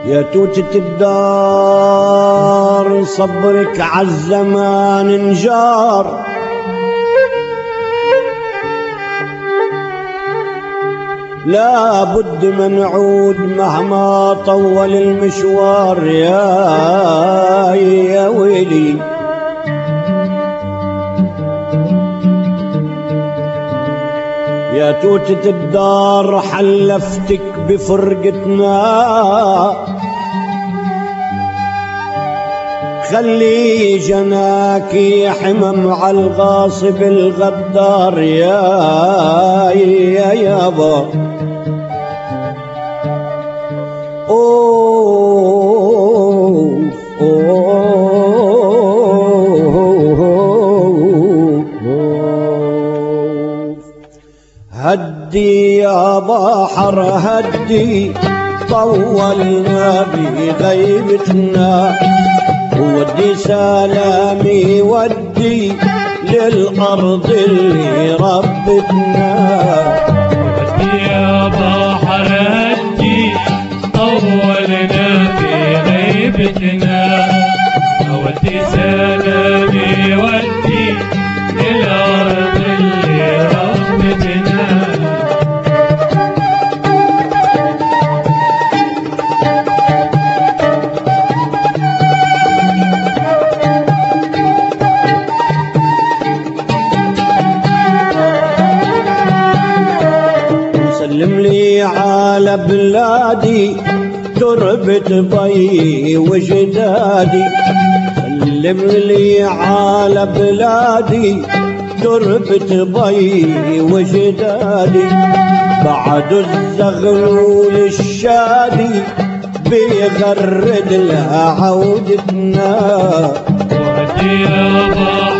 يا توتة الدار صبرك عالزمان انجار، لا بد من نعود مهما طول المشوار. يا ويلي يا توتة الدار حلفتك بفرقتنا، خلي جناكي حمم على الغاصب الغدار. يا يابا هدي يا بحر هدي، طولنا بغيبتنا، ودي سلامي ودي للأرض اللي ربتنا. ودي يا بحر هدي، طولنا بغيبتنا، ودي سلامي ودي للأرض اللي ربتنا. سلم لي على بلادي تربة بي وجدادي، سلم لي على بلادي تربة بي وجدادي، بعد الزغلول الشادي بيغرد لها عودتنا. ودي يا